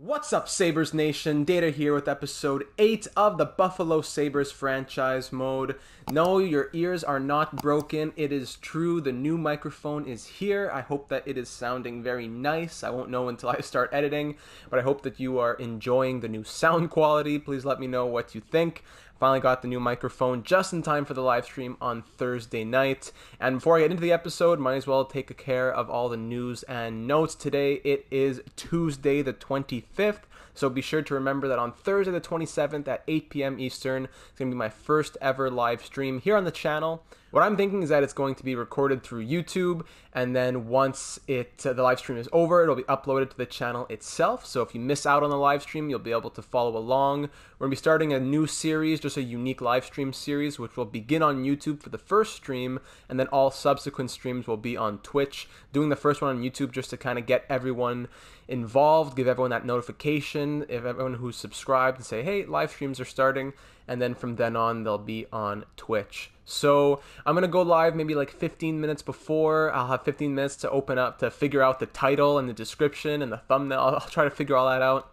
What's up, Sabres Nation? Data here with episode 8 of the Buffalo Sabres Franchise Mode. No, your ears are not broken. It is true. The new microphone is here. I hope that it is sounding very nice. I won't know until I start editing, but I hope that you are enjoying the new sound quality. Please let me know what you think. Finally got the new microphone just in time for the live stream on Thursday night. And before I get into the episode, might as well take care of all the news and notes. Today it is Tuesday the 25th. So be sure to remember that on Thursday the 27th at 8 p.m. Eastern, it's going to be my first ever live stream here on the channel. What I'm thinking is that it's going to be recorded through YouTube, and then once the live stream is over, it'll be uploaded to the channel itself. So if you miss out on the live stream, you'll be able to follow along. We're going to be starting a new series, just a unique live stream series, which will begin on YouTube for the first stream, and then all subsequent streams will be on Twitch. Doing the first one on YouTube just to kind of get everyone involved, give everyone that notification, if everyone who's subscribed, and say, hey, live streams are starting, and then from then on, they'll be on Twitch. So I'm going to go live maybe like 15 minutes before. I'll have 15 minutes to open up to figure out the title and the description and the thumbnail. I'll try to figure all that out.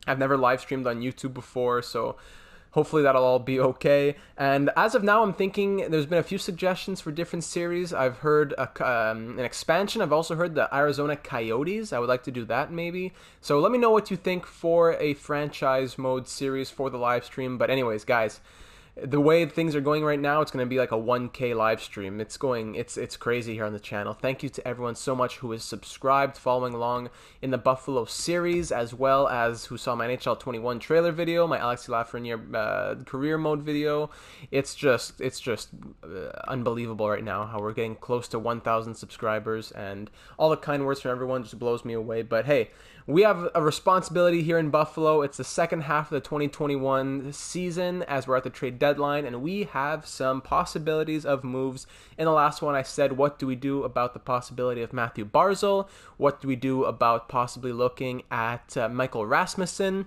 I've never live streamed on YouTube before, so hopefully that'll all be okay. And as of now, I'm thinking there's been a few suggestions for different series. I've heard an expansion. I've also heard the Arizona Coyotes. I would like to do that maybe. So let me know what you think for a franchise mode series for the live stream. But anyways, guys, the way things are going right now, it's going to be like a 1K live stream. It's crazy here on the channel. Thank you to everyone so much who is subscribed, following along in the Buffalo series, as well as who saw my NHL 21 trailer video, my Alexis Lafreniere career mode video. It's just unbelievable right now how we're getting close to 1,000 subscribers, and all the kind words from everyone just blows me away. But hey, we have a responsibility here in Buffalo. It's the second half of the 2021 season as we're at the trade deadline, and we have some possibilities of moves. In the last one, I said, what do we do about the possibility of Matthew Barzal? What do we do about possibly looking at Michael Rasmussen?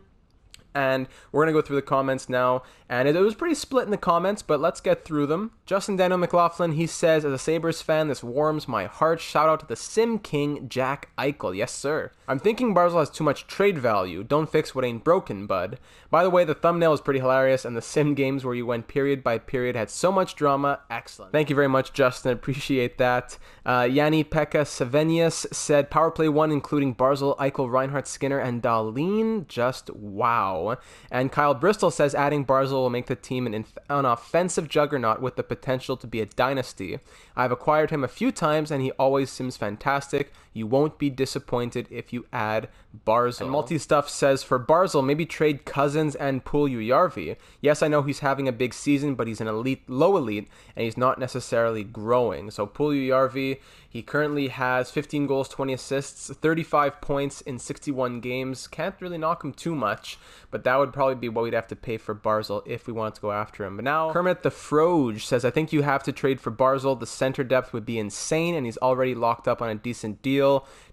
And we're going to go through the comments now. And it was pretty split in the comments, but let's get through them. Justin Daniel McLaughlin, he says, as a Sabres fan, this warms my heart. Shout out to the Sim King, Jack Eichel. Yes, sir. I'm thinking Barzal has too much trade value. Don't fix what ain't broken, bud. By the way, the thumbnail is pretty hilarious, and the Sim games where you went period by period had so much drama. Excellent. Thank you very much, Justin. Appreciate that. Yanni Pekka Savenius said, Power Play 1, including Barzal, Eichel, Reinhart, Skinner, and Dahlin. Just wow. And Kyle Bristol says, adding Barzal will make the team an offensive juggernaut with the potential to be a dynasty. I've acquired him a few times, and he always seems fantastic. You won't be disappointed if you add Barzal. And Multi-Stuff says, for Barzal, maybe trade Cousins and Puljujarvi. Yes, I know he's having a big season, but he's an low elite, and he's not necessarily growing. So Puljujarvi, he currently has 15 goals, 20 assists, 35 points in 61 games. Can't really knock him too much, but that would probably be what we'd have to pay for Barzal if we wanted to go after him. But now, Kermit the Froge says, I think you have to trade for Barzal. The center depth would be insane, and he's already locked up on a decent deal.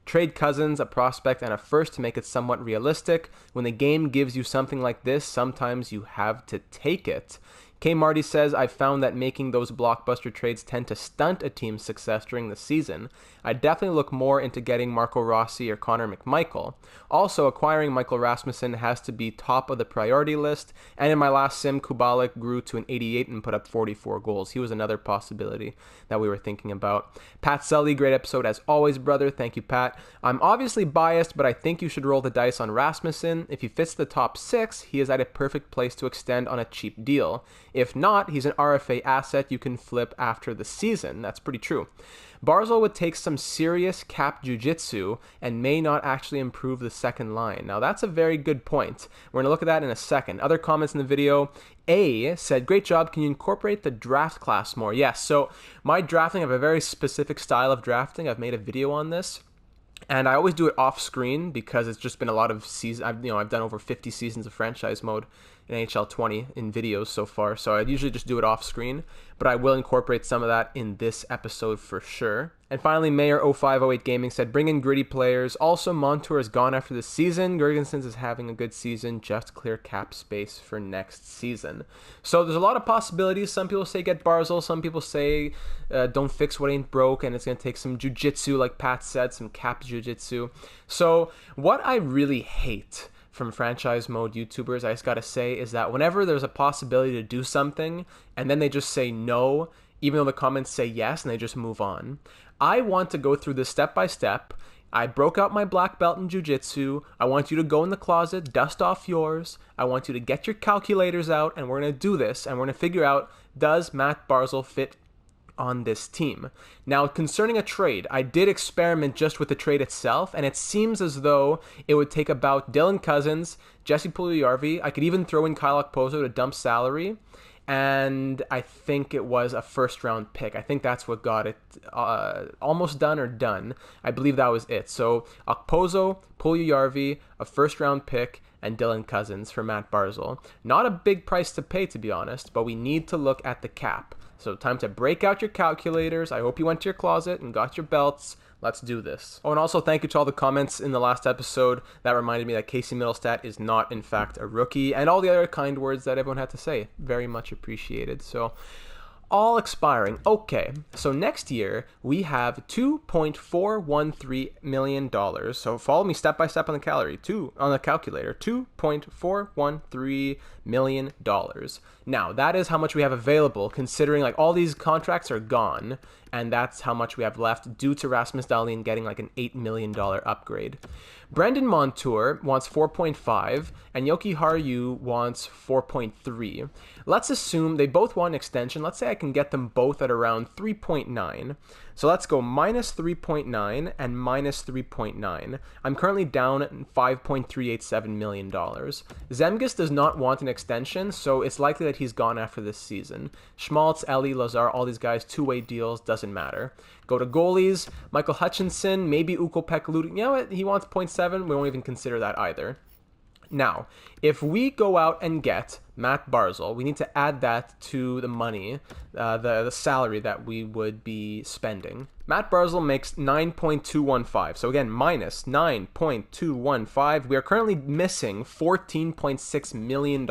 Trade Cousins, a prospect, and a first to make it somewhat realistic. When the game gives you something like this, sometimes you have to take it. K. Marty says, I've found that making those blockbuster trades tend to stunt a team's success during the season. I definitely look more into getting Marco Rossi or Connor McMichael. Also, acquiring Michael Rasmussen has to be top of the priority list, and in my last sim, Kubalik grew to an 88 and put up 44 goals. He was another possibility that we were thinking about. Pat Sully, great episode as always, brother. Thank you, Pat. I'm obviously biased, but I think you should roll the dice on Rasmussen. If he fits the top 6, he is at a perfect place to extend on a cheap deal. If not, he's an RFA asset you can flip after the season. That's pretty true. Barzal would take some serious cap jiu-jitsu and may not actually improve the second line. Now, that's a very good point. We're going to look at that in a second. Other comments in the video. A said, great job. Can you incorporate the draft class more? Yes, so my drafting, I have a very specific style of drafting. I've made a video on this. And I always do it off screen because it's just been a lot of seasons. I've done over 50 seasons of franchise mode in NHL 20 in videos so far. So I usually just do it off screen, but I will incorporate some of that in this episode for sure. And finally, Mayor0508 Gaming said, bring in gritty players. Also, Montour is gone after the season. Gergensen is having a good season. Just clear cap space for next season. So there's a lot of possibilities. Some people say get Barzal. Some people say don't fix what ain't broke. And it's going to take some jiu-jitsu, like Pat said, some cap jiu-jitsu. So what I really hate from franchise mode YouTubers, I just gotta say, is that whenever there's a possibility to do something and then they just say no, even though the comments say yes, and they just move on. I want to go through this step by step. I broke out my black belt in jiu-jitsu. I want you to go in the closet, dust off yours. I want you to get your calculators out, and we're going to do this, and we're going to figure out, does Matt Barzal fit on this team? Now, concerning a trade, I did experiment just with the trade itself, and it seems as though it would take about Dylan Cousins, Jesse Puljujarvi. I could even throw in Kyle Okposo to dump salary, and I think it was a first-round pick. I think that's what got it almost done or done. I believe that was it. So Okposo, Puljujarvi, a first-round pick, and Dylan Cousins for Matt Barzal. Not a big price to pay, to be honest, but we need to look at the cap. So time to break out your calculators. I hope you went to your closet and got your belts. Let's do this. Oh, and also thank you to all the comments in the last episode that reminded me that Casey Middlestat is not, in fact, a rookie, and all the other kind words that everyone had to say. Very much appreciated. So, all expiring. Okay, so next year we have $2.413 million. So follow me step by step on the calculator. $2.413 million. Now that is how much we have available, considering like all these contracts are gone, and that's how much we have left due to Rasmus Dahlin getting like an $8 million upgrade. Brendan Montour wants 4.5 and Yoki Haru wants 4.3. Let's assume they both want an extension. Let's say I can get them both at around 3.9. So let's go minus 3.9 and minus 3.9. I'm currently down $5.387 million. Zemgus does not want an extension, so it's likely that he's gone after this season. Schmaltz, Ellie, Lazar, all these guys, two-way deals, doesn't matter. Go to goalies, Michael Hutchinson, maybe Ukko-Pekka Luukkonen. You know what? He wants 0.7. We won't even consider that either. Now, if we go out and get Matt Barzal, we need to add that to the money, the salary that we would be spending. Matt Barzal makes 9.215. So again, minus 9.215. We are currently missing $14.6 million.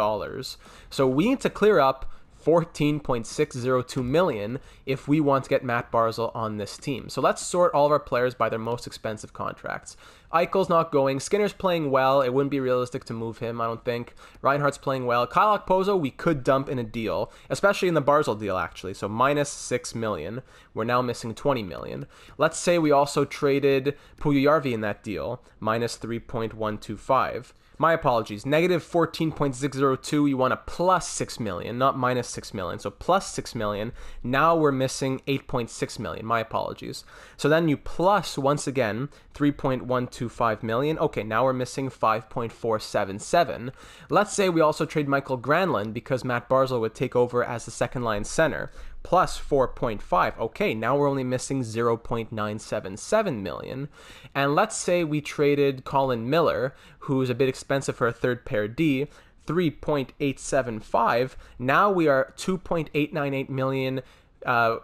So we need to clear up $14.602 million if we want to get Matt Barzal on this team. So let's sort all of our players by their most expensive contracts. Eichel's not going. Skinner's playing well. It wouldn't be realistic to move him, I don't think. Reinhardt's playing well. Kyle Okposo, we could dump in a deal, especially in the Barzal deal, actually. So minus $6 million. We're now missing $20 million. Let's say we also traded Puljujarvi in that deal, minus 3.125. My apologies, negative 14.602, you want a plus 6 million, not minus 6 million, so plus 6 million. Now we're missing 8.6 million, my apologies. So then you plus, once again, 3.125 million. Okay, now we're missing 5.477. Let's say we also trade Michael Granlund because Matt Barzal would take over as the second line center. Plus 4.5. Okay, now we're only missing 0.977 million. And let's say we traded Colin Miller, who's a bit expensive for a third pair D, 3.875. Now we are 2.898 million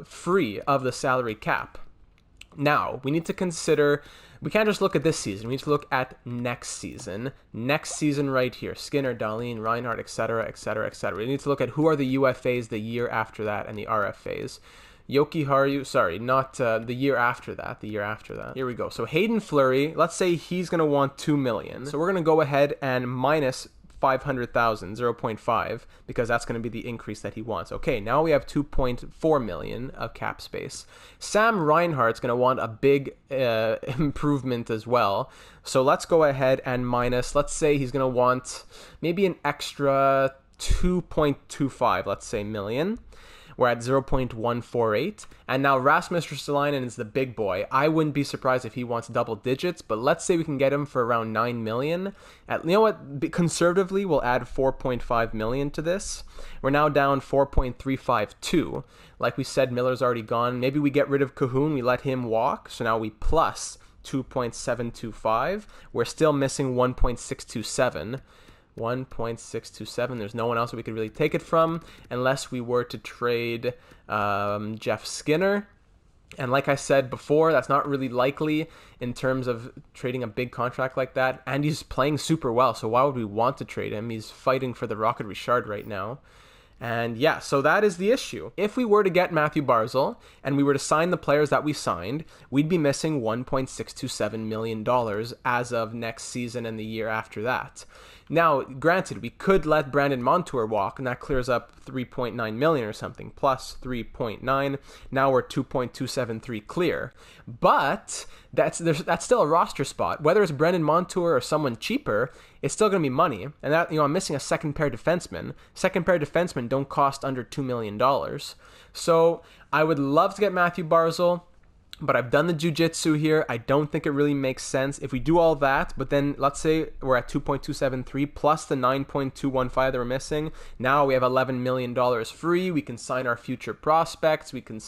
free of the salary cap. Now, we need to consider, we can't just look at this season. We need to look at next season. Next season right here. Skinner, Dahlin, Reinhardt, etc., etc., etc. We need to look at who are the UFAs the year after that and the RFAs. Yoki Haru, sorry, not the year after that, the year after that. Here we go. So Hayden Fleury, let's say he's going to want 2 million. So we're going to go ahead and minus 500,000, 0.5, because that's going to be the increase that he wants. Okay, now we have 2.4 million of cap space. Sam Reinhardt's going to want a big improvement as well. So let's go ahead and minus, let's say he's going to want maybe an extra 2.25, let's say, million. We're at 0.148. And now Rasmus Ristolainen is the big boy. I wouldn't be surprised if he wants double digits, but let's say we can get him for around 9 million. You know what? Conservatively, we'll add 4.5 million to this. We're now down 4.352. Like we said, Miller's already gone. Maybe we get rid of Cahoon. We let him walk. So now we plus 2.725. We're still missing 1.627. 1.627. There's no one else that we could really take it from unless we were to trade Jeff Skinner. And like I said before, that's not really likely in terms of trading a big contract like that. And he's playing super well, so why would we want to trade him? He's fighting for the Rocket Richard right now. And yeah, so that is the issue. If we were to get Matthew Barzal and we were to sign the players that we signed, we'd be missing $1.627 million as of next season and the year after that. Now, granted, we could let Brandon Montour walk, and that clears up $3.9 million or something, plus 3.9. Now we're 2.273 clear. But that's still a roster spot. Whether it's Brandon Montour or someone cheaper, it's still going to be money. And that, I'm missing a second pair defenseman. Second pair defensemen don't cost under $2 million. So I would love to get Matthew Barzal, but I've done the jiu-jitsu here. I don't think it really makes sense. If we do all that, but then let's say we're at 2.273 plus the 9.215 that we're missing. Now we have $11 million free. We can sign our future prospects. We can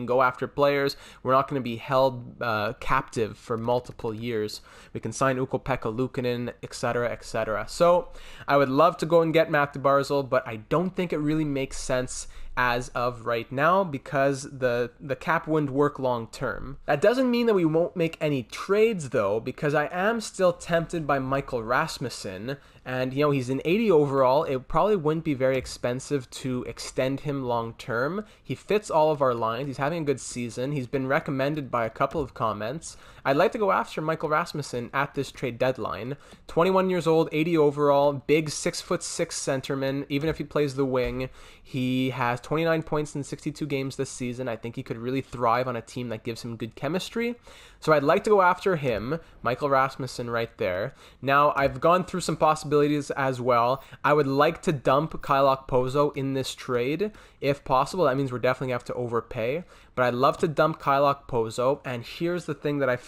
go after players. We're not going to be held captive for multiple years. We can sign Ukko-Pekka Luukkonen, etc., etc. So I would love to go and get Matthew Barzal, but I don't think it really makes sense as of right now because the cap wouldn't work long term. That doesn't mean that we won't make any trades though, because I am still tempted by Michael Rasmussen, and he's an 80 overall. It probably wouldn't be very expensive to extend him long term. He fits all of our lines. He's having a good season. He's been recommended by a couple of comments. I'd like to go after Michael Rasmussen at this trade deadline. 21 years old, 80 overall, big 6'6" centerman. Even if he plays the wing, he has 29 points in 62 games this season. I think he could really thrive on a team that gives him good chemistry. So I'd like to go after him, Michael Rasmussen right there. Now, I've gone through some possibilities as well. I would like to dump Kyle Okposo in this trade, if possible. That means we're definitely going to have to overpay. But I'd love to dump Kyle Okposo, and here's the thing that I've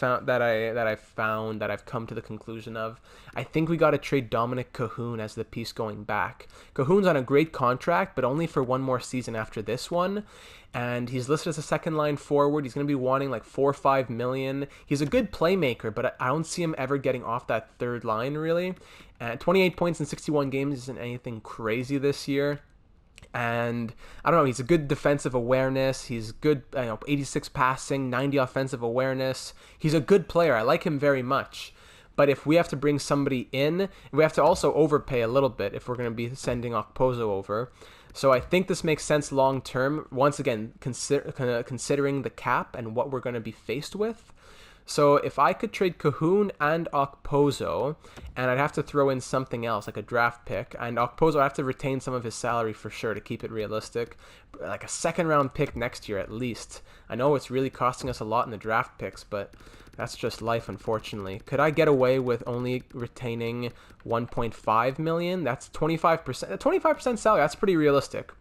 come to the conclusion of. I think we got to trade Dominic Cahoon as the piece going back. Cahoon's on a great contract, but only for one more season after this one. And he's listed as a second line forward. He's going to be wanting like $4 or $5 million. He's a good playmaker, but I don't see him ever getting off that third line really. And 28 points in 61 games isn't anything crazy this year. And I don't know, he's a good defensive awareness. He's good, 86 passing, 90 offensive awareness. He's a good player. I like him very much. But if we have to bring somebody in, we have to also overpay a little bit if we're going to be sending Okposo over. So I think this makes sense long term, once again, considering the cap and what we're going to be faced with. So if I could trade Cahoon and Okposo, and I'd have to throw in something else, like a draft pick, and Okposo, I have to retain some of his salary for sure to keep it realistic, like a second round pick next year at least. I know it's really costing us a lot in the draft picks, but that's just life, unfortunately. Could I get away with only retaining $1.5 million? That's 25%. 25% salary, that's pretty realistic.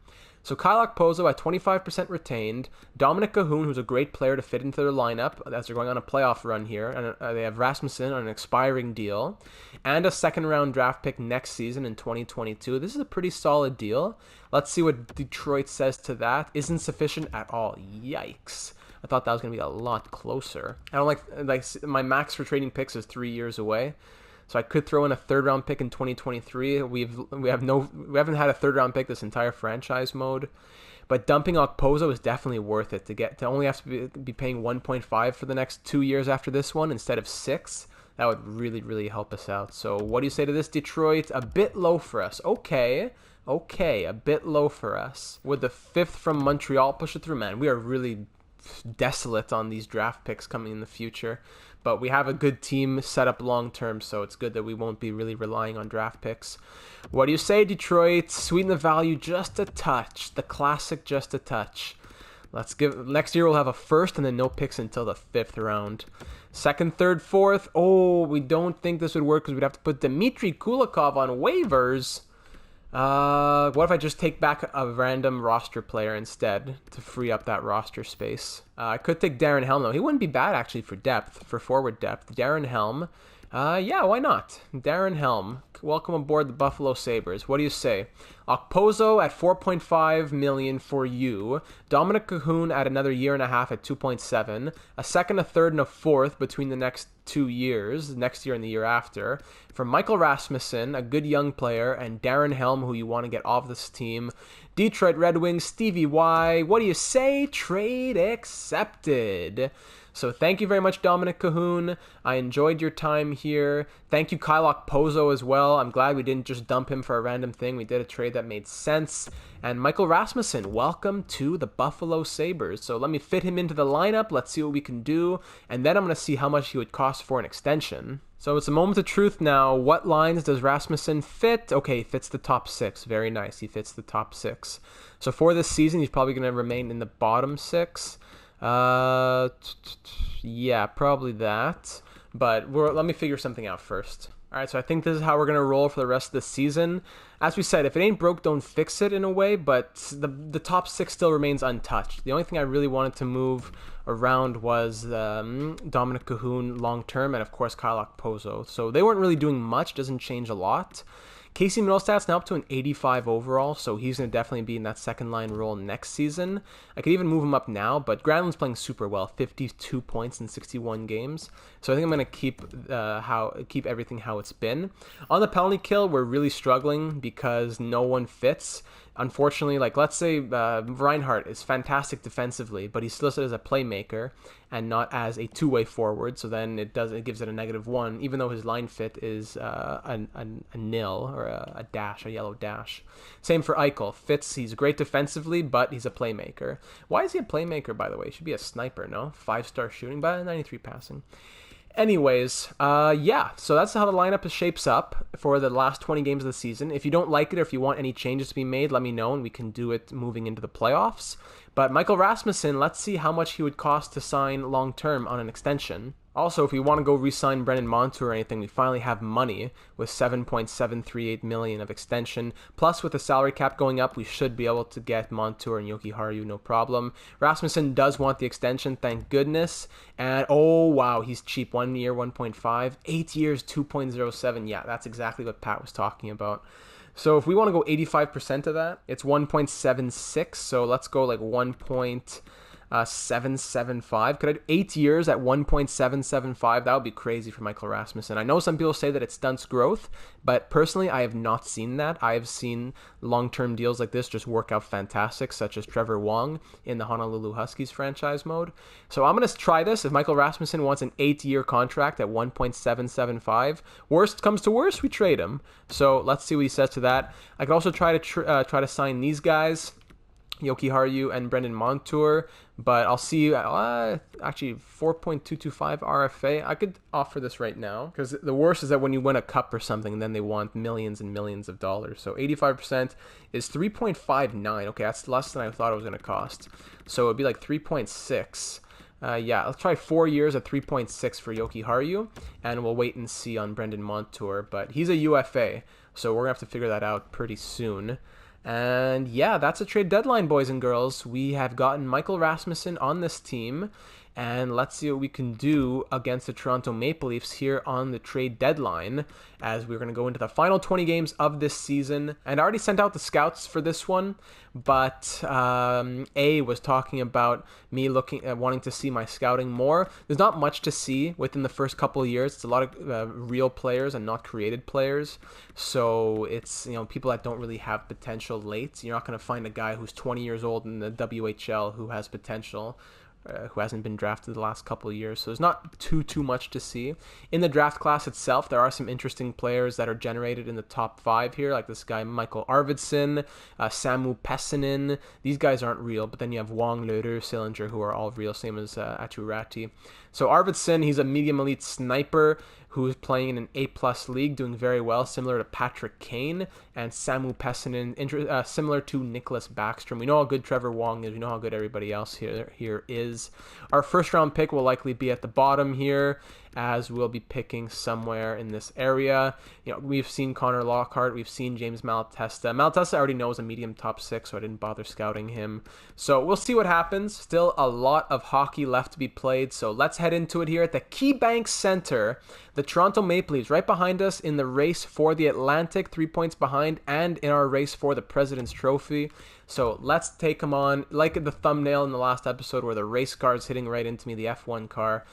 So Kyle Okposo at 25% retained, Dominic Cahoon, who's a great player to fit into their lineup as they're going on a playoff run here, and they have Rasmussen on an expiring deal, and a second-round draft pick next season in 2022. This is a pretty solid deal. Let's see what Detroit says to that. Isn't sufficient at all. Yikes. I thought that was going to be a lot closer. I don't like my max for trading picks is 3 years away. So I could throw in a third-round pick in 2023. We haven't had a third-round pick this entire franchise mode, but dumping Okposo is definitely worth it to only have to be paying 1.5 for the next 2 years after this one instead of 6. That would really, really help us out. So what do you say to this, Detroit? A bit low for us. Okay, a bit low for us. Would the 5th from Montreal push it through? Man, we are really desolate on these draft picks coming in the future. But we have a good team set up long term, so it's good that we won't be really relying on draft picks. What do you say, Detroit? Sweeten the value just a touch. The classic just a touch. Next year we'll have a first and then no picks until the 5th round. Second, third, fourth. Oh, we don't think this would work because we'd have to put Dmitry Kulikov on waivers. What if I just take back a random roster player instead to free up that roster space? I could take Darren Helm though. He wouldn't be bad actually for forward depth. Darren Helm. Yeah, why not? Darren Helm. Welcome aboard the Buffalo Sabres. What do you say? Okposo at $4.5 million for you. Dominic Cahoon at another year and a half at 2.7. A second, a third, and a fourth between the next 2 years, next year and the year after. For Michael Rasmussen, a good young player, and Darren Helm, who you want to get off this team. Detroit Red Wings, Stevie Y. What do you say? Trade accepted. So thank you very much, Dominic Cahoon. I enjoyed your time here. Thank you, Kylok Pozo, as well. I'm glad we didn't just dump him for a random thing. We did a trade that made sense. And Michael Rasmussen, welcome to the Buffalo Sabres. So let me fit him into the lineup. Let's see what we can do. And then I'm going to see how much he would cost for an extension. So it's a moment of truth now. What lines does Rasmussen fit? Okay, he fits the top 6. Very nice. He fits the top 6. So for this season, he's probably going to remain in the bottom 6. Yeah, probably that. But let me figure something out first. All right, so I think this is how we're going to roll for the rest of the season. As we said, if it ain't broke, don't fix it in a way, but the top 6 still remains untouched. The only thing I really wanted to move around was Dominic Cahoon long-term and, of course, Kylok Pozo. So they weren't really doing much. Doesn't change a lot. Casey Middlestat's now up to an 85 overall, so he's going to definitely be in that second-line role next season. I could even move him up now, but Granlund's playing super well, 52 points in 61 games. So I think I'm going to keep everything how it's been. On the penalty kill, we're really struggling because no one fits. Unfortunately, like let's say Reinhardt is fantastic defensively, but he's listed as a playmaker and not as a two-way forward. So then it gives it a -1, even though his line fit is a nil or a dash, a yellow dash. Same for Eichel. Fits, he's great defensively, but he's a playmaker. Why is he a playmaker, by the way? He should be a sniper, no? 5-star shooting, but 93 passing. Anyways, yeah, so that's how the lineup shapes up for the last 20 games of the season. If you don't like it or if you want any changes to be made, let me know and we can do it moving into the playoffs. But Michael Rasmussen, let's see how much he would cost to sign long-term on an extension. Also, if we want to go re-sign Brendan Montour or anything, we finally have money with $7.738 million of extension. Plus, with the salary cap going up, we should be able to get Montour and Yoki Haru, no problem. Rasmussen does want the extension, thank goodness. And, oh, wow, he's cheap. 1 year, 1.5. 8 years, 2.07. Yeah, that's exactly what Pat was talking about. So if we want to go 85% of that, it's 1.76. So let's go like 1.775. Could I do 8 years at 1.775? That would be crazy for Michael Rasmussen. I know some people say that it stunts growth, but personally, I have not seen that. I have seen long-term deals like this just work out fantastic, such as Trevor Wong in the Honolulu Huskies franchise mode. So I'm going to try this. If Michael Rasmussen wants an 8-year contract at 1.775, worst comes to worst, we trade him. So let's see what he says to that. I could also try to sign these guys, Yoki Haru and Brendan Montour, but I'll see. Actually, 4.225 RFA. I could offer this right now because the worst is that when you win a cup or something, then they want millions and millions of dollars. So 85% is 3.59. Okay, that's less than I thought it was going to cost. So it'd be like 3.6. Yeah, let's try 4 years at 3.6 for Yoki Haru, and we'll wait and see on Brendan Montour. But he's a UFA, so we're going to have to figure that out pretty soon. And yeah, that's a trade deadline, boys and girls. We have gotten Michael Rasmussen on this team, and let's see what we can do against the Toronto Maple Leafs here on the trade deadline, as we're going to go into the final 20 games of this season. And I already sent out the scouts for this one, but A was talking about me looking at wanting to see my scouting more. There's not much to see within the first couple of years. It's a lot of real players and not created players. So it's, people that don't really have potential late. You're not going to find a guy who's 20 years old in the WHL who has potential, who hasn't been drafted the last couple of years. So there's not too much to see. In the draft class itself, there are some interesting players that are generated in the top 5 here, like this guy Michael Arvidsson, Samu Pessinen. These guys aren't real, but then you have Wong, Lehrer, Sillinger, who are all real, same as Aturati. So Arvidsson, he's a medium elite sniper who's playing in an A+ league, doing very well, similar to Patrick Kane, and Samu Pessinen, similar to Nicholas Backstrom. We know how good Trevor Wong is. We know how good everybody else here is. Our first round pick will likely be at the bottom here, as we'll be picking somewhere in this area. We've seen Connor Lockhart, we've seen James Malatesta. Malatesta already knows a medium top 6, so I didn't bother scouting him. So we'll see what happens. Still a lot of hockey left to be played, so let's head into it here at the KeyBank Center. The Toronto Maple Leafs right behind us in the race for the Atlantic, 3 points behind, and in our race for the President's Trophy. So let's take them on, like the thumbnail in the last episode where the race car is hitting right into me, the F1 car.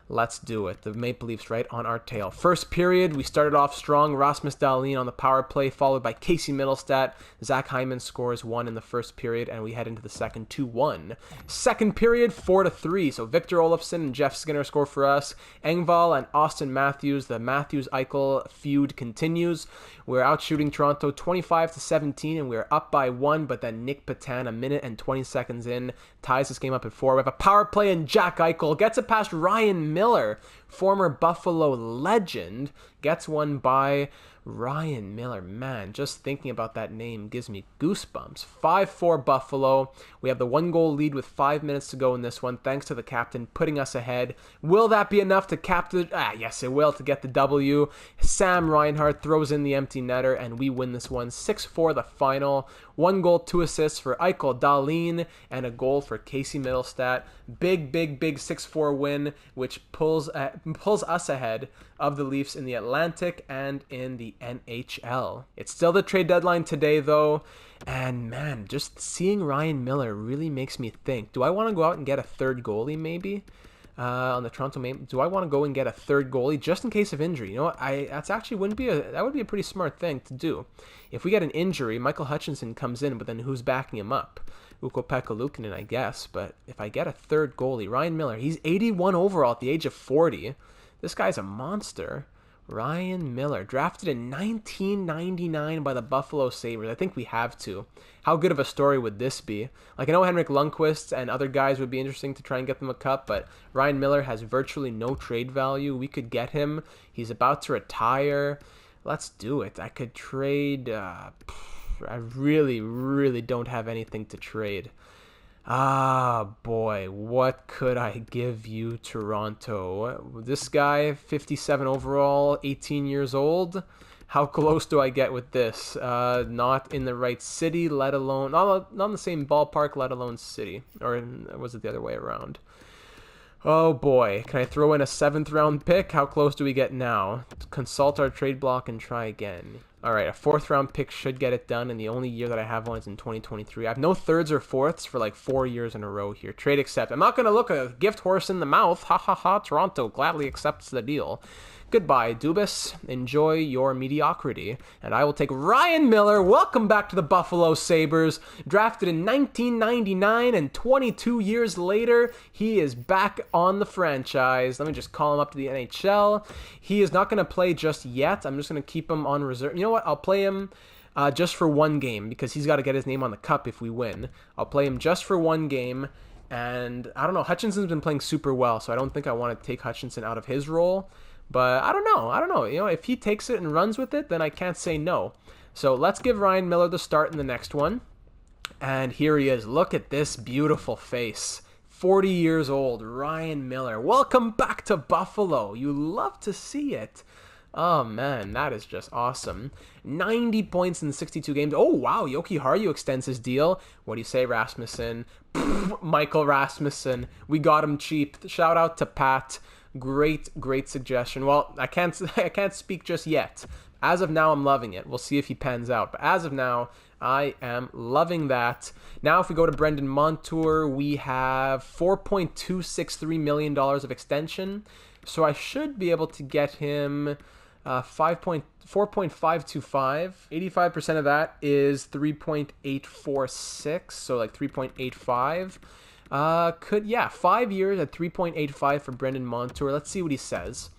Let's do it. The Maple Leafs right on our tail. First period, we started off strong. Rasmus Dahlin on the power play, followed by Casey Middlestat. Zach Hyman scores 1 in the first period, and we head into the second 2-1. Second period, 4-3. So Victor Olofsson and Jeff Skinner score for us. Engvall and Austin Matthews. The Matthews-Eichel feud continues. We're out shooting Toronto 25-17, and we're up by 1, but then Nick Patan, a minute and 20 seconds in, ties this game up at 4. We have a power play, and Jack Eichel gets it past Ryan Miller, former Buffalo legend, gets one by Ryan Miller. Man, just thinking about that name gives me goosebumps. 5-4 Buffalo. We have the 1-goal lead with 5 minutes to go in this one, thanks to the captain putting us ahead. Will that be enough to yes, it will, to get the W. Sam Reinhart throws in the empty netter, and we win this one 6-4 the final. 1 goal, 2 assists for Eichel, Dahlin, and a goal for Casey Middlestat. Big 6-4 win, which pulls us ahead of the Leafs in the Atlantic and in the NHL. It's still the trade deadline today, though, and man, just seeing Ryan Miller really makes me think, do I want to go out and get a third goalie maybe? On the Toronto Maple, do I want to go and get a third goalie just in case of injury? You know what? That would be a pretty smart thing to do. If we get an injury, Michael Hutchinson comes in, but then who's backing him up? Ukko-Pekka Luukkonen, I guess. But if I get a third goalie, Ryan Miller, he's 81 overall at the age of 40. This guy's a monster. Ryan Miller, drafted in 1999 by the Buffalo Sabres. I think we have to. How good of a story would this be? Like, I know Henrik Lundqvist and other guys would be interesting to try and get them a cup, but Ryan Miller has virtually no trade value. We could get him. He's about to retire. Let's do it. I could trade. I really don't have anything to trade. Ah, boy, what could I give you, Toronto? This guy, 57 overall, 18 years old. How close do I get with this? Not in the right city, let alone... Not in the same ballpark, let alone city. Or was it the other way around? Oh, boy. Can I throw in a 7th round pick? How close do we get now? Consult our trade block and try again. All right, a 4th round pick should get it done, and the only year that I have one is in 2023. I have no 3rds or 4ths for like 4 years in a row here. Trade accept. I'm not going to look a gift horse in the mouth. Ha ha ha. Toronto gladly accepts the deal. Goodbye, Dubas. Enjoy your mediocrity. And I will take Ryan Miller. Welcome back to the Buffalo Sabres. Drafted in 1999, and 22 years later, he is back on the franchise. Let me just call him up to the NHL. He is not going to play just yet. I'm just going to keep him on reserve. You know what? I'll play him just for 1 game, because he's got to get his name on the cup if we win. I'll play him just for 1 game. And I don't know. Hutchinson's been playing super well, so I don't think I want to take Hutchinson out of his role. But I don't know. You know, if he takes it and runs with it, then I can't say no. So let's give Ryan Miller the start in the next one. And here he is. Look at this beautiful face. 40 years old, Ryan Miller. Welcome back to Buffalo. You love to see it. Oh, man, that is just awesome. 90 points in 62 games. Oh, wow, Yoki Haru extends his deal. What do you say, Rasmussen? Michael Rasmussen. We got him cheap. Shout out to Pat. Great suggestion. Well, I can't speak just yet. As of now, I'm loving it. We'll see if he pans out. But as of now, I am loving that. Now, if we go to Brendan Montour, we have $4.263 million of extension. So I should be able to get him 4.525. 85% of that is 3.846. So like 3.85. 5 years at 3.85 for Brendan Montour. Let's see what he says.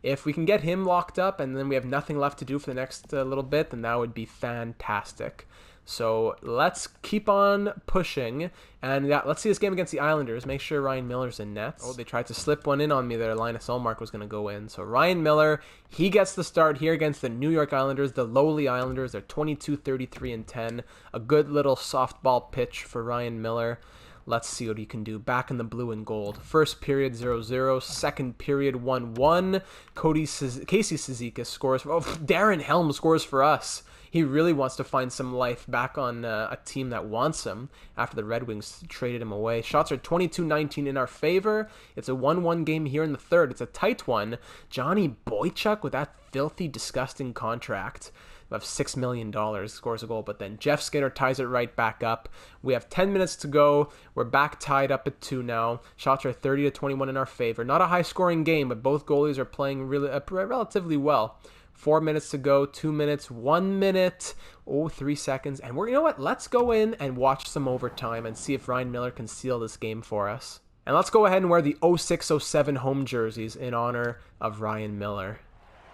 If we can get him locked up and then we have nothing left to do for the next little bit, then that would be fantastic. So let's keep on pushing. And let's see this game against the Islanders. Make sure Ryan Miller's in nets. Oh, they tried to slip one in on me there. Linus Ullmark was going to go in. So Ryan Miller, he gets the start here against the New York Islanders, the lowly Islanders. They're 22-33-10. A good little softball pitch for Ryan Miller. Let's see what he can do. Back in the blue and gold. First period 0-0. Second period 1-1. Casey Cizikas scores. Darren Helm scores for us. He really wants to find some life back on a team that wants him after the Red Wings traded him away. Shots are 22-19 in our favor. It's a 1-1 game here in the third. It's a tight one. Johnny Boychuk with that filthy, disgusting contract. We have $6 million, scores a goal, but then Jeff Skinner ties it right back up. We have 10 minutes to go. We're back tied up at 2 now. Shots are 30-21 in our favor. Not a high-scoring game, but both goalies are playing relatively well. 4 minutes to go, 2 minutes, 1 minute, 3 seconds. And you know what? Let's go in and watch some overtime and see if Ryan Miller can seal this game for us. And let's go ahead and wear the 06-07 home jerseys in honor of Ryan Miller.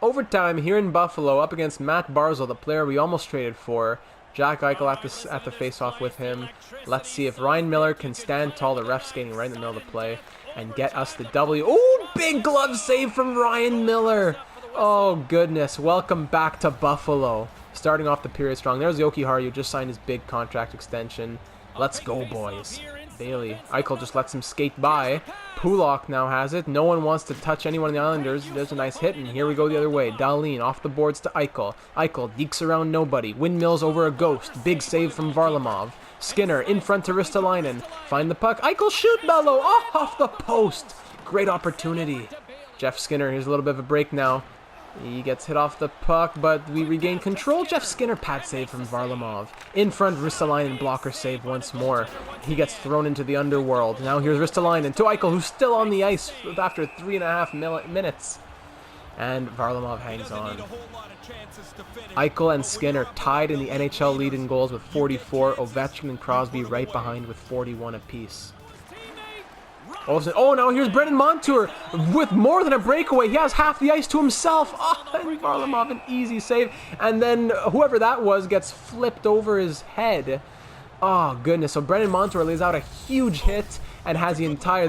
Overtime here in Buffalo up against Matt Barzal, the player we almost traded for. Jack Eichel at the face-off with him. Let's see if Ryan Miller can stand tall. The ref skating right in the middle of the play and get us the W. Oh, big glove save from Ryan Miller. Oh, goodness. Welcome back to Buffalo. Starting off the period strong. There's Yoki Haru, who just signed his big contract extension. Let's go, boys. Bailey. Eichel just lets him skate by. Pulock now has it. No one wants to touch anyone in the Islanders. There's a nice hit, and here we go the other way. Dahlin off the boards to Eichel. Eichel dekes around nobody. Windmills over a ghost. Big save from Varlamov. Skinner in front to Ristolainen. Find the puck. Eichel shoot Bello. Oh, off the post. Great opportunity. Jeff Skinner, here's a little bit of a break now. He gets hit off the puck, but we regain control. Jeff Skinner, pad save from Varlamov. In front, Ristolainen, blocker save once more. He gets thrown into the underworld. Now here's Ristolainen to Eichel, who's still on the ice after 3.5 minutes. And Varlamov hangs on. Eichel and Skinner tied in the NHL lead in goals with 44. Ovechkin and Crosby right behind with 41 apiece. Oh, now here's Brendan Montour with more than a breakaway. He has half the ice to himself. Oh, and Varlamov, an easy save. And then whoever that was gets flipped over his head. Oh, goodness. So Brendan Montour lays out a huge hit and has the entire...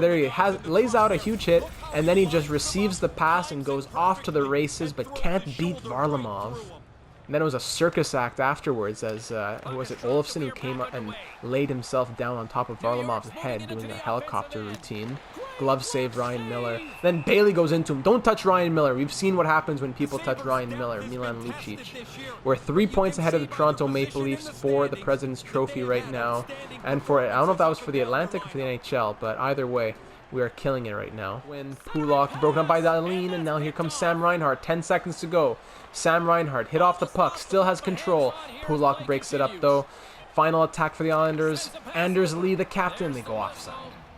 lays out a huge hit, and then he just receives the pass and goes off to the races, but can't beat Varlamov. And then it was a circus act afterwards as, who was it, Olofsson, who came up and laid himself down on top of Varlamov's head doing a helicopter routine. Glove save Ryan Miller. Then Bailey goes into him. Don't touch Ryan Miller. We've seen what happens when people touch Ryan Miller. Milan Lucic. We're 3 points ahead of the Toronto Maple Leafs for the President's Trophy right now. And for, I don't know if that was for the Atlantic or for the NHL, but either way, we are killing it right now. When Pulock broken up by Dahlin, and now here comes Sam Reinhart. 10 seconds to go. Sam Reinhart hit off the puck, still has control. Pulock breaks it up though. Final attack for the Islanders. Anders Lee, the captain, they go offside.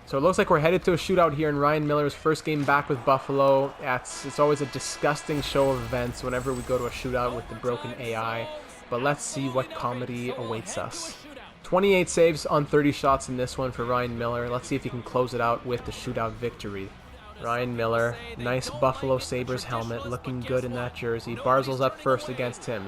So it looks like we're headed to a shootout here in Ryan Miller's first game back with Buffalo. It's always a disgusting show of events whenever we go to a shootout with the broken AI. But let's see what comedy awaits us. 28 saves on 30 shots in this one for Ryan Miller. Let's see if he can close it out with the shootout victory. Ryan Miller, nice Buffalo Sabres helmet, looking good in that jersey. Barzal's up first against him.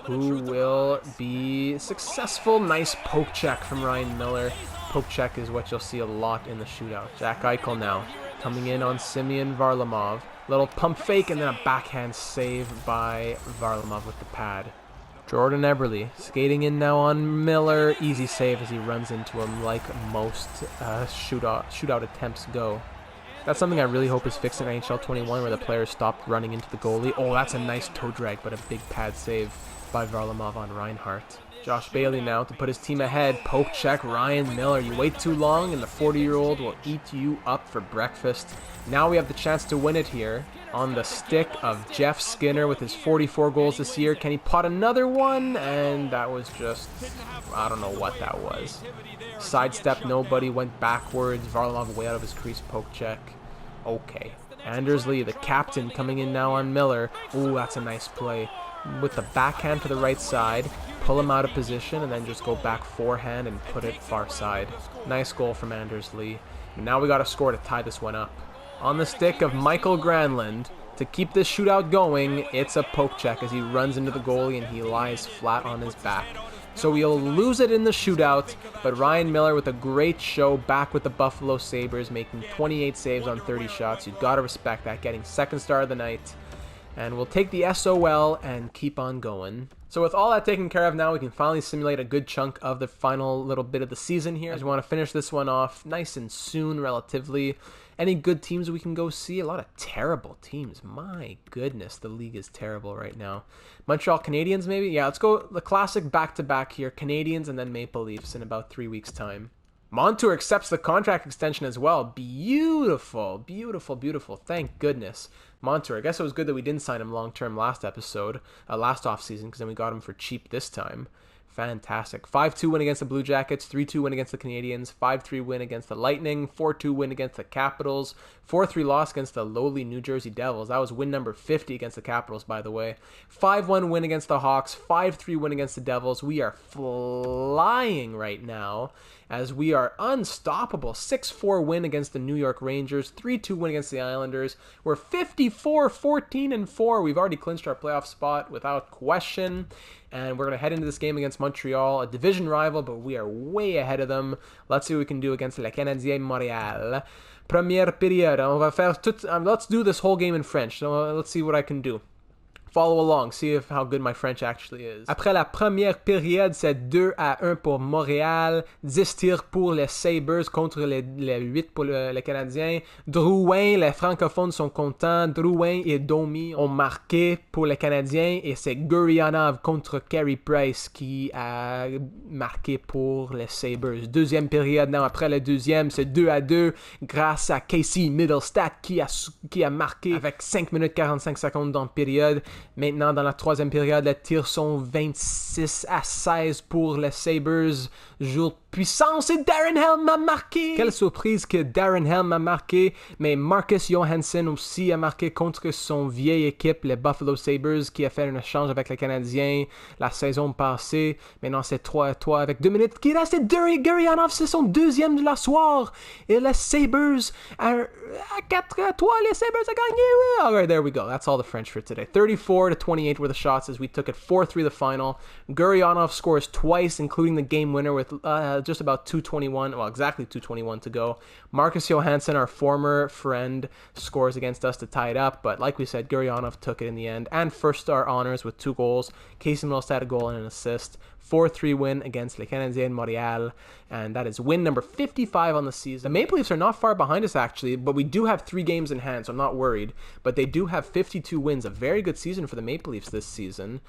Who will be successful? Nice poke check from Ryan Miller. Poke check is what you'll see a lot in the shootout. Jack Eichel now, coming in on Semyon Varlamov. Little pump fake and then a backhand save by Varlamov with the pad. Jordan Eberle skating in now on Miller. Easy save as he runs into him like most shootout attempts go. That's something I really hope is fixed in NHL 21 where the players stopped running into the goalie. Oh, that's a nice toe drag, but a big pad save by Varlamov on Reinhart. Josh Bailey now to put his team ahead. Poke check, Ryan Miller. You wait too long and the 40-year-old will eat you up for breakfast. Now we have the chance to win it here on the stick of Jeff Skinner with his 44 goals this year. Can he pot another one? And that was just, I don't know what that was. Sidestep, nobody, went backwards. Varlamov way out of his crease, poke check. Okay. Anders Lee, the captain, coming in now on Miller. Ooh, that's a nice play. With the backhand to the right side, pull him out of position, and then just go back forehand and put it far side. Nice goal from Anders Lee. And now we got to score to tie this one up. On the stick of Michael Granlund, to keep this shootout going, it's a poke check as he runs into the goalie and he lies flat on his back. So we'll lose it in the shootout, but Ryan Miller with a great show back with the Buffalo Sabres, making 28 saves on 30 shots. You've got to respect that, getting second star of the night. And we'll take the SOL and keep on going. So with all that taken care of now, we can finally simulate a good chunk of the final little bit of the season here. I just want to finish this one off nice and soon, relatively. Any good teams we can go see? A lot of terrible teams. My goodness, the league is terrible right now. Montreal Canadiens, maybe? Yeah, let's go the classic back-to-back here. Canadiens and then Maple Leafs in about 3 weeks' time. Montour accepts the contract extension as well. Beautiful, beautiful, beautiful. Thank goodness. Montour, I guess it was good that we didn't sign him long-term last offseason, because then we got him for cheap this time. Fantastic. 5-2 win against the Blue Jackets, 3-2 win against the Canadiens, 5-3 win against the Lightning, 4-2 win against the Capitals, 4-3 loss against the lowly New Jersey Devils. That was win number 50 against the Capitals, by the way. 5-1 win against the Hawks, 5-3 win against the Devils. We are flying right now as we are unstoppable. 6-4 win against the New York Rangers, 3-2 win against the Islanders. We're 54-14-4. We've already clinched our playoff spot without question. And we're going to head into this game against Montreal, a division rival, but we are way ahead of them. Let's see what we can do against Le Canadien Montréal. Première période. Let's do this whole game in French. Let's see what I can do. Follow along, see how good my French actually is. Après la première période, c'est 2-1 pour Montréal, 10 tirs pour les Sabres contre les 8 pour les Canadiens. Drouin, les francophones sont contents. Drouin et Domi ont marqué pour les Canadiens et c'est Gurianov contre Carey Price qui a marqué pour les Sabres. Deuxième période, non, après la deuxième, c'est 2-2 grâce à Casey Middlestat qui a marqué avec 5 minutes 45 secondes dans la période. Maintenant, dans la troisième période, les tirs sont 26-16 pour les Sabres. Jour de puissance et Darren Helm a marqué. Quelle surprise que Darren Helm a marqué. Mais Marcus Johansson aussi a marqué contre son vieille équipe, les Buffalo Sabres, qui a fait un échange avec les Canadiens la saison passée. Maintenant, c'est 3-3 avec 2 minutes qui restent. Gurianov, c'est son deuxième de la soirée. Et les Sabres, à 4-3, les Sabres ont gagné. All right, there we go. That's all the French for today. 34-28 were the shots as we took it 4-3 the final. Gurianov scores twice, including the game winner with just about 2:21, well, exactly 2:21 to go. Marcus Johansson, our former friend, scores against us to tie it up, but like we said, Gurianov took it in the end, and first star honors with 2 goals. Casey Middlestat had a goal and an assist. 4-3 win against Le Canadien Montréal, and that is win number 55 on the season. The Maple Leafs are not far behind us, actually, but we do have 3 games in hand, so I'm not worried. But they do have 52 wins, a very good season for the Maple Leafs this season,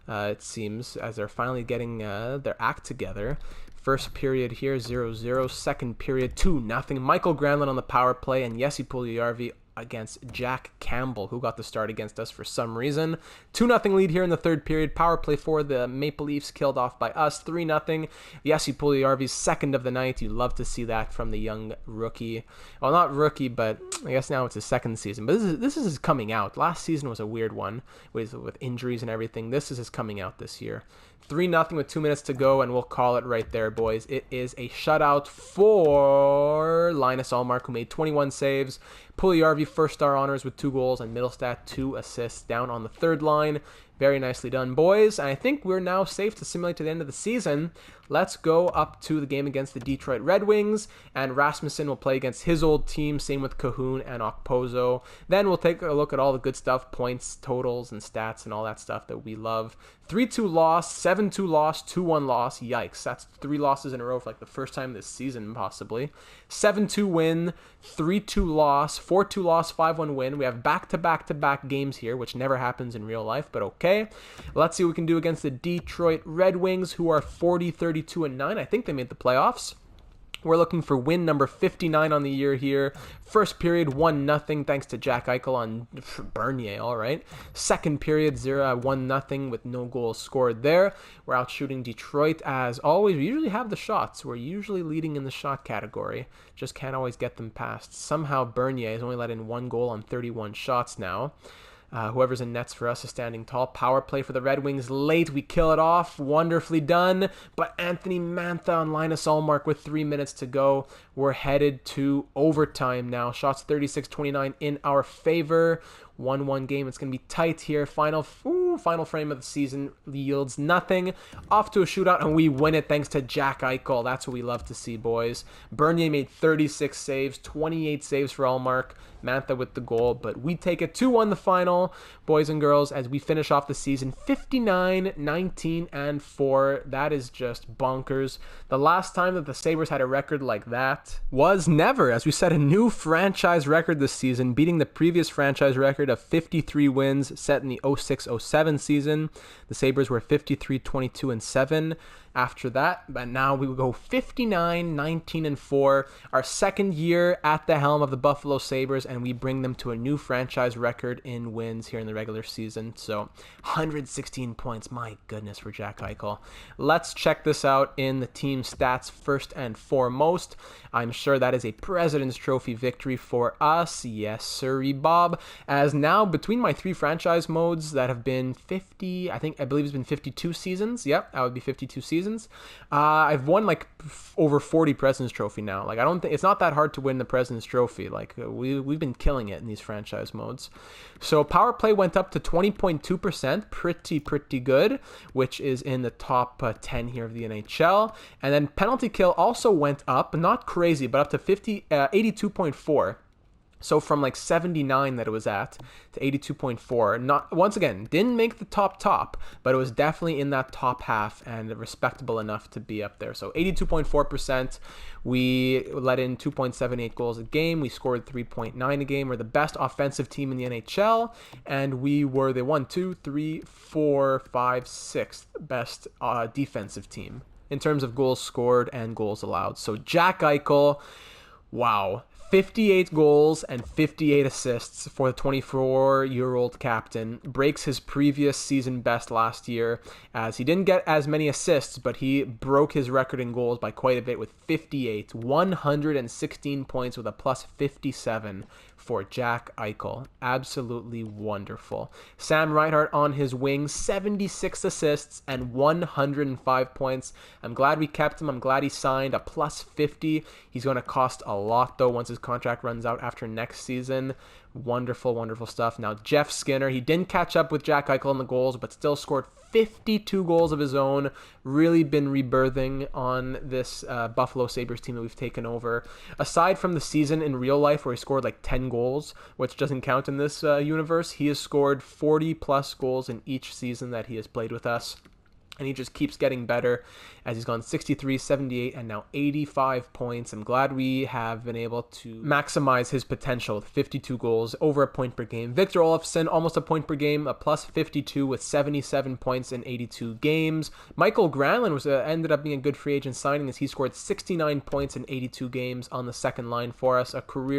it seems, as they're finally getting their act together. First period here, 0-0. Second period, 2-0. Michael Granlund on the power play, and Jesse Puljujarvi against Jack Campbell, who got the start against us for some reason. 2-0 lead here in the third period. Power play for the Maple Leafs, killed off by us. 3-0. Jesse Puljujarvi's second of the night. You love to see that from the young rookie. Well, not rookie, but I guess now it's his second season. But this is his coming out. Last season was a weird one with injuries and everything. This is his coming out this year. 3-0 with 2 minutes to go, and we'll call it right there, boys. It is a shutout for Linus Ullmark, who made 21 saves. Puljujarvi first star honors with 2 goals, and Middlestat 2 assists down on the third line. Very nicely done, boys. And I think we're now safe to simulate to the end of the season. Let's go up to the game against the Detroit Red Wings, and Rasmussen will play against his old team, same with Cahoon and Okposo. Then we'll take a look at all the good stuff, points, totals, and stats, and all that stuff that we love. 3-2 loss, 7-2 loss, 2-1 loss. Yikes, that's 3 losses in a row for like the first time this season, possibly. 7-2 win, 3-2 loss, 4-2 loss, 5-1 win. We have back-to-back-to-back games here, which never happens in real life, but okay. Let's see what we can do against the Detroit Red Wings, who are 40-32-9. I think they made the playoffs. We're looking for win number 59 on the year here. First period, 1-0 thanks to Jack Eichel on Bernier, all right. Second period, 1-0 with no goals scored there. We're out shooting Detroit as always. We usually have the shots. We're usually leading in the shot category. Just can't always get them past. Somehow Bernier has only let in 1 goal on 31 shots now. Whoever's in nets for us is standing tall. Power play for the Red Wings late. We kill it off. Wonderfully done. But Anthony Mantha on Linus Ullmark with 3 minutes to go. We're headed to overtime now. Shots 36-29 in our favor. 1-1 game. It's going to be tight here. Final frame of the season yields nothing. Off to a shootout, and we win it thanks to Jack Eichel. That's what we love to see, boys. Bernier made 36 saves, 28 saves for Ullmark. Mantha with the goal, but we take it 2-1 the final, boys and girls, as we finish off the season 59-19-4. That is just bonkers. The last time that the Sabres had a record like that was never, as we set a new franchise record this season, beating the previous franchise record of 53 wins set in the 06-07 season. The Sabres were 53-22-7. after that. But now we will go 59, 19, and 4. Our second year at the helm of the Buffalo Sabres, and we bring them to a new franchise record in wins here in the regular season. So 116 points. My goodness for Jack Eichel. Let's check this out in the team stats first and foremost. I'm sure that is a President's Trophy victory for us. Yes, sirree, Bob. As now, between my 3 franchise modes that have been 50, I believe it's been 52 seasons. Yep, that would be 52 seasons. I've won like over 40 President's Trophy now. Like, I don't think it's not that hard to win the President's Trophy. Like, we've been killing it in these franchise modes. So power play went up to 20.2%, pretty good, which is in the top 10 here of the NHL. And then penalty kill also went up, not crazy, but up to 82.4. So from like 79 that it was at to 82.4. Not, once again, didn't make the top, but it was definitely in that top half and respectable enough to be up there. So 82.4%. We let in 2.78 goals a game. We scored 3.9 a game. We're the best offensive team in the NHL, and we were the 6th best defensive team in terms of goals scored and goals allowed. So Jack Eichel, wow. 58 goals and 58 assists for the 24-year-old captain. Breaks his previous season best last year, as he didn't get as many assists, but he broke his record in goals by quite a bit with 58. 116 points with a plus 57 for Jack Eichel. Absolutely wonderful. Sam Reinhart on his wing, 76 assists and 105 points. I'm glad we kept him. I'm glad he signed a plus 50. He's going to cost a lot, though, once his contract runs out after next season. Wonderful stuff. Now, Jeff Skinner, he didn't catch up with Jack Eichel in the goals, but still scored 52 goals of his own. Really been rebirthing on this Buffalo Sabres team that we've taken over. Aside from the season in real life where he scored like 10 goals, which doesn't count in this universe, he has scored 40 plus goals in each season that he has played with us. And he just keeps getting better as he's gone 63, 78, and now 85 points. I'm glad we have been able to maximize his potential with 52 goals, over a point per game. Victor Olofsson, almost a point per game, a plus 52 with 77 points in 82 games. Michael Granlund was ended up being a good free agent signing as he scored 69 points in 82 games on the second line for us,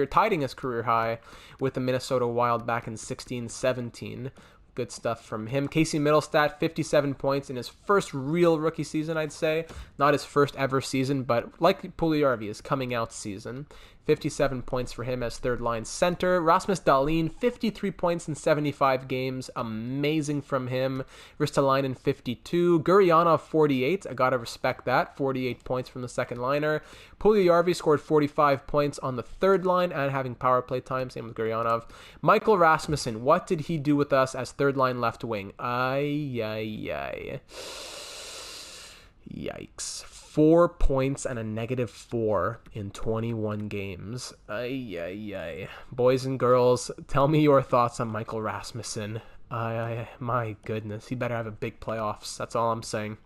tiding his career high with the Minnesota Wild back in 16-17. Good stuff from him. Casey Middlestat, 57 points in his first real rookie season, I'd say. Not his first ever season, but like Puljujarvi, his coming out season. 57 points for him as third line center. Rasmus Dahlin, 53 points in 75 games. Amazing from him. Ristolainen, 52. Gurianov, 48. I gotta respect that. 48 points from the second liner. Puljujarvi scored 45 points on the third line and having power play time. Same with Gurianov. Michael Rasmussen, what did he do with us as third line left wing? Yikes. 4 points and a -4 in 21 games. Boys and girls, tell me your thoughts on Michael Rasmussen. My goodness, he better have a big playoffs. That's all I'm saying.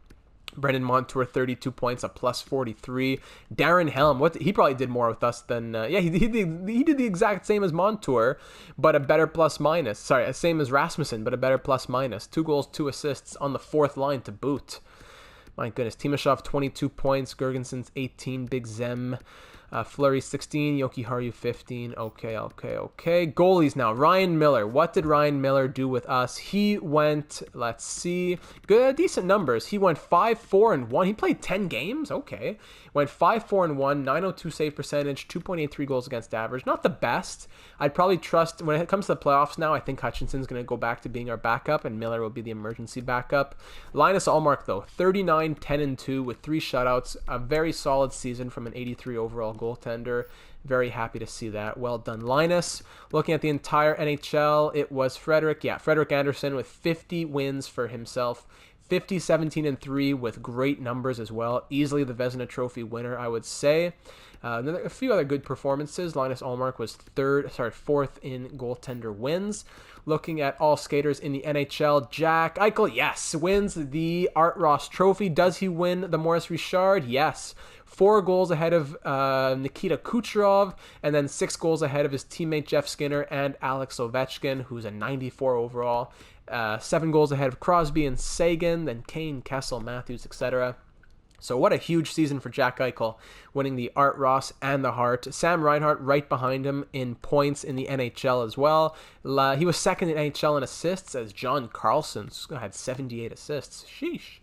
Brendan Montour, 32 points, a plus 43. Darren Helm, he probably did more with us than... he did the exact same as Montour, but a better plus-minus. Sorry, same as Rasmussen, but a better plus-minus. 2 goals, 2 assists on the fourth line to boot. My goodness. Timashov, 22 points. Gergenson's 18. Big Zem. Fleury, 16. Yoki Haru, 15. Okay. Goalies now. Ryan Miller. What did Ryan Miller do with us? He went, let's see, decent numbers. He went 5-4-1. He played 10 games. Okay. Went 5-4-1, 902 save percentage, 2.83 goals against average. Not the best. I'd probably trust, when it comes to the playoffs now, I think Hutchinson's going to go back to being our backup, and Miller will be the emergency backup. Linus Ullmark, though, 39, 10-2 with 3 shutouts. A very solid season from an 83 overall goaltender. Very happy to see that. Well done, Linus. Looking at the entire NHL, it was Frederik Andersen with 50 wins for himself. 50, 17-3 with great numbers as well. Easily the Vezina Trophy winner, I would say. A few other good performances. Linus Ullmark was fourth in goaltender wins. Looking at all skaters in the NHL, Jack Eichel, yes, wins the Art Ross Trophy. Does he win the Maurice Richard? Yes. 4 goals ahead of Nikita Kucherov, and then 6 goals ahead of his teammate Jeff Skinner and Alex Ovechkin, who's a 94 overall. 7 goals ahead of Crosby and Sagan, then Kane, Kessel, Matthews, etc. So what a huge season for Jack Eichel, winning the Art Ross and the Hart. Sam Reinhart right behind him in points in the NHL as well. He was second in NHL in assists, as John Carlson had 78 assists. Sheesh.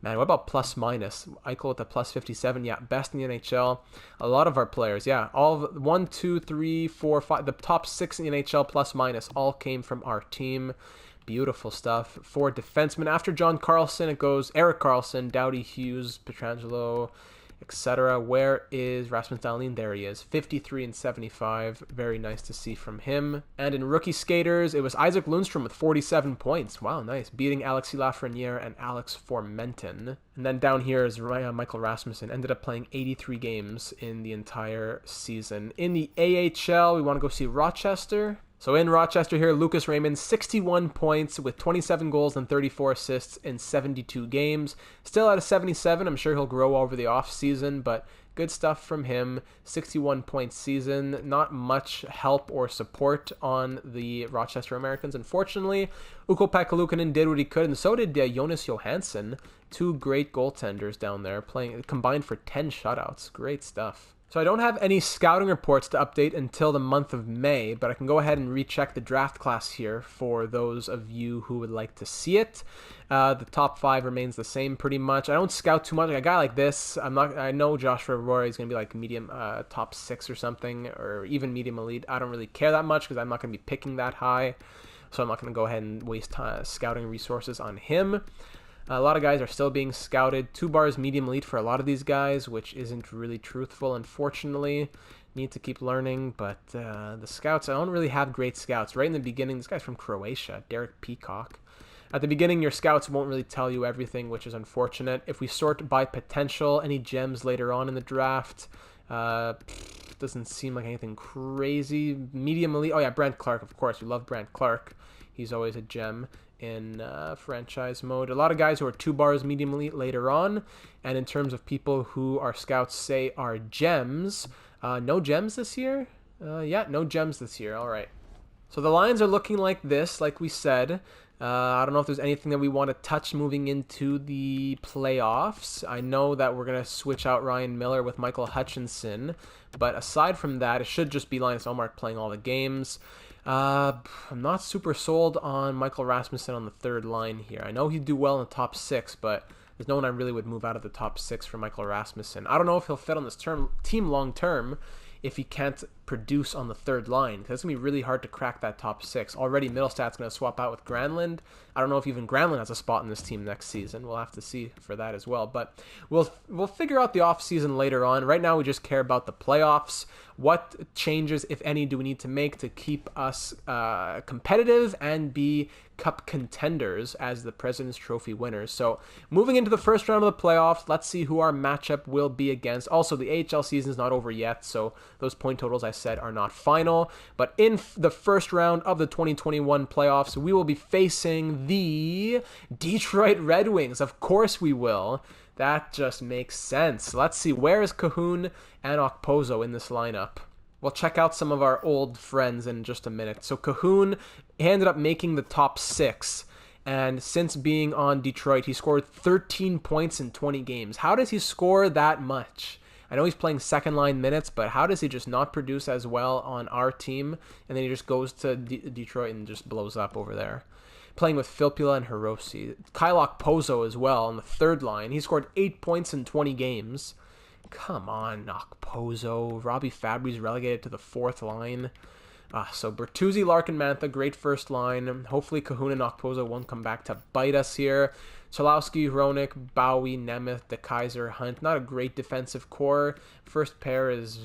Man, what about plus minus? Eichel with a plus 57. Yeah, best in the NHL. A lot of our players, yeah. All of 1, 2, 3, 4, 5. The top 6 in the NHL plus minus all came from our team. Beautiful stuff. For defensemen, after John Carlson, it goes Erik Karlsson, Doughty Hughes, Pietrangelo, etc. Where is Rasmus Dahlin? There he is. 53 and 75. Very nice to see from him. And in rookie skaters, it was Isaac Lundstrom with 47 points. Wow, nice. Beating Alexis Lafreniere and Alex Formenton. And then down here is Michael Rasmussen. Ended up playing 83 games in the entire season. In the AHL, we want to go see Rochester. So in Rochester here, Lucas Raymond, 61 points with 27 goals and 34 assists in 72 games. Still at a 77. I'm sure he'll grow over the offseason, but good stuff from him. 61-point season. Not much help or support on the Rochester Americans, unfortunately. Ukko-Pekka Luukkonen did what he could, and so did Jonas Johansson. Two great goaltenders down there, playing combined for 10 shutouts. Great stuff. So I don't have any scouting reports to update until the month of May, but I can go ahead and recheck the draft class here for those of you who would like to see it. The top 5 remains the same pretty much. I don't scout too much. Like a guy like this, I know Joshua Roy is going to be like medium top 6 or something, or even medium elite. I don't really care that much because I'm not going to be picking that high, so I'm not going to go ahead and waste scouting resources on him. A lot of guys are still being scouted. 2 bars medium elite for a lot of these guys, which isn't really truthful, unfortunately. Need to keep learning, but the scouts, I don't really have great scouts. Right in the beginning, this guy's from Croatia, Derek Peacock. At the beginning, your scouts won't really tell you everything, which is unfortunate. If we sort by potential, any gems later on in the draft, doesn't seem like anything crazy. Medium elite, oh yeah, Brent Clark, of course. We love Brent Clark. He's always a gem in franchise mode. A lot of guys who are 2 bars medium elite later on. And in terms of people who our scouts say are gems, no gems this year? Yeah, no gems this year. All right. So the lines are looking like this, like we said. I don't know if there's anything that we want to touch moving into the playoffs. I know that we're going to switch out Ryan Miller with Michael Hutchinson. But aside from that, it should just be Linus Ullmark playing all the games. I'm not super sold on Michael Rasmussen on the third line here. I know he'd do well in the top 6, but there's no one I really would move out of the top 6 for Michael Rasmussen. I don't know if he'll fit on this team long term if he can't produce on the third line, because it's going to be really hard to crack that top 6. Already, Middlestad's going to swap out with Granlund. I don't know if even Granlund has a spot in this team next season. We'll have to see for that as well. But we'll figure out the offseason later on. Right now, we just care about the playoffs. What changes, if any, do we need to make to keep us competitive and be cup contenders as the President's Trophy winners? So moving into the first round of the playoffs, let's see who our matchup will be against. Also, the AHL season is not over yet, so those point totals I said are not final. But in the first round of the 2021 playoffs, we will be facing the Detroit Red Wings. Of course we will. That just makes sense. Let's see, where is Cahoon and Okposo in this lineup? We'll check out some of our old friends in just a minute. So Cahoon ended up making the top 6, and since being on Detroit, he scored 13 points in 20 games. How does he score that much? I know he's playing second-line minutes, but how does he just not produce as well on our team, and then he just goes to Detroit and just blows up over there? Playing with Filppula and Hirose. Kyle Okposo as well on the third line. He scored 8 points in 20 games. Come on, Okposo. Robbie Fabry's relegated to the 4th line. So Bertuzzi, Larkin, Mantha, great first line. Hopefully Cahoon and Okposo won't come back to bite us here. Cholowski, Hronik, Bowie, Nemeth, DeKaiser, Hunt. Not a great defensive core. First pair is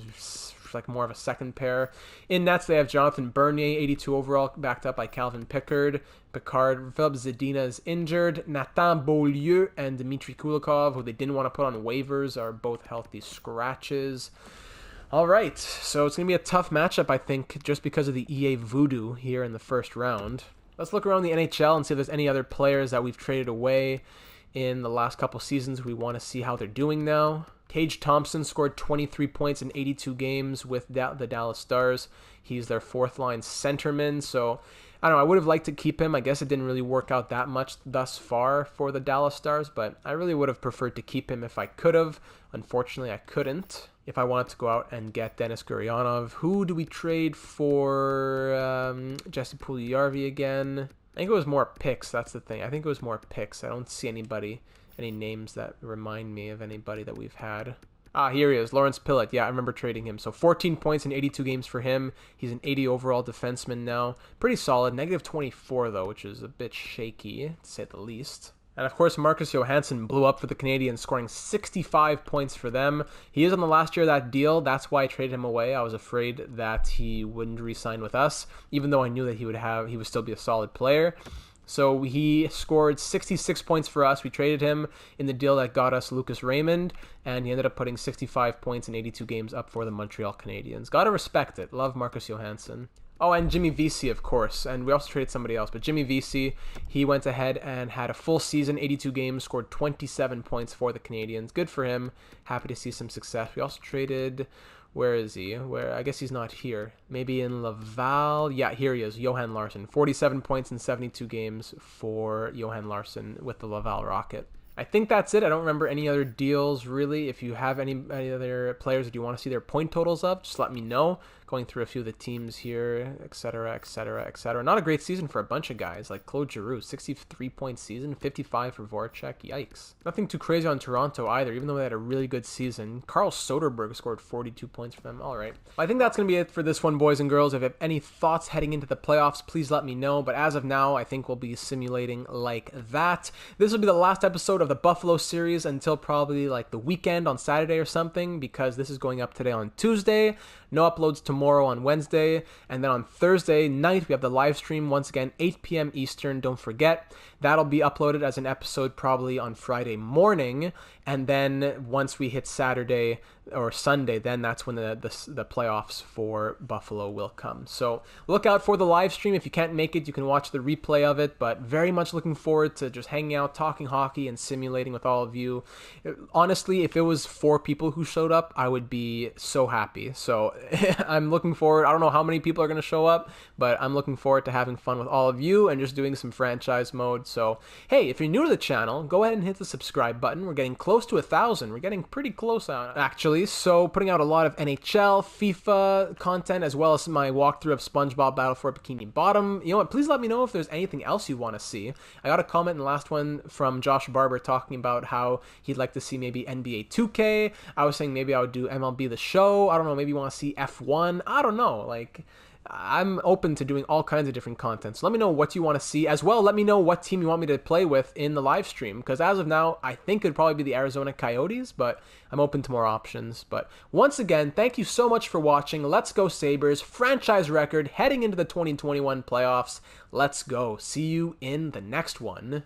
like more of a second pair. In nets, they have Jonathan Bernier, 82 overall, backed up by Calvin Picard. Philip Zadina is injured. Nathan Beaulieu and Dmitry Kulikov, who they didn't want to put on waivers, are both healthy scratches. All right, so it's going to be a tough matchup, I think, just because of the EA voodoo here in the first round. Let's look around the NHL and see if there's any other players that we've traded away in the last couple seasons. We want to see how they're doing now. Tage Thompson scored 23 points in 82 games with the Dallas Stars. He's their 4th line centerman, so I don't know, I would have liked to keep him. I guess it didn't really work out that much thus far for the Dallas Stars, but I really would have preferred to keep him if I could have. Unfortunately, I couldn't. If I wanted to go out and get Denis Gurianov, who do we trade for Jesse Puljujarvi again? I think it was more picks, that's the thing. I think it was more picks. I don't see any names that remind me of anybody that we've had. Here he is, Lawrence Pillett. Yeah, I remember trading him. So 14 points in 82 games for him. He's an 80 overall defenseman now. Pretty solid. Negative 24, though, which is a bit shaky, to say the least. And of course, Marcus Johansson blew up for the Canadiens, scoring 65 points for them. He is on the last year of that deal. That's why I traded him away. I was afraid that he wouldn't re-sign with us, even though I knew that he would still be a solid player. So he scored 66 points for us. We traded him in the deal that got us Lucas Raymond, and he ended up putting 65 points in 82 games up for the Montreal Canadiens. Gotta respect it. Love Marcus Johansson. Oh, and Jimmy Vesey, of course. And we also traded somebody else. But Jimmy Vesey, he went ahead and had a full season, 82 games, scored 27 points for the Canadiens. Good for him. Happy to see some success. We also traded... Where is he? I guess he's not here. Maybe in Laval? Yeah, here he is. Johan Larsson. 47 points in 72 games for Johan Larsson with the Laval Rocket. I think that's it. I don't remember any other deals, really. If you have any other players that you want to see their point totals up, just let me know. Going through a few of the teams here, etc., etc., etc. Not a great season for a bunch of guys, like Claude Giroux, 63-point season, 55 for Voracek. Yikes. Nothing too crazy on Toronto either, even though they had a really good season. Carl Soderberg scored 42 points for them. All right. Well, I think that's going to be it for this one, boys and girls. If you have any thoughts heading into the playoffs, please let me know. But as of now, I think we'll be simulating like that. This will be the last episode of the Buffalo series until probably like the weekend on Saturday or something, because this is going up today on Tuesday. No uploads tomorrow on Wednesday. And then on Thursday night, we have the live stream once again, 8 p.m. Eastern. Don't forget. That'll be uploaded as an episode probably on Friday morning. And then once we hit Saturday or Sunday, then that's when the playoffs for Buffalo will come. So look out for the live stream. If you can't make it, you can watch the replay of it. But very much looking forward to just hanging out, talking hockey, and simulating with all of you. Honestly, if it was 4 people who showed up, I would be so happy. So I'm looking forward. I don't know how many people are going to show up, but I'm looking forward to having fun with all of you and just doing some franchise mode. So, hey, if you're new to the channel, go ahead and hit the subscribe button. We're getting close to 1,000. We're getting pretty close on actually. So putting out a lot of NHL, FIFA content, as well as my walkthrough of SpongeBob Battle for Bikini Bottom. You know what? Please let me know if there's anything else you want to see. I got a comment in the last one from Josh Barber talking about how he'd like to see maybe NBA 2K. I was saying maybe I would do MLB The Show. I don't know. Maybe you want to see F1. I don't know. Like, I'm open to doing all kinds of different content. So let me know what you want to see. As well, let me know what team you want me to play with in the live stream. Because as of now, I think it'd probably be the Arizona Coyotes, but I'm open to more options. But once again, thank you so much for watching. Let's go Sabres. Franchise record heading into the 2021 playoffs. Let's go. See you in the next one.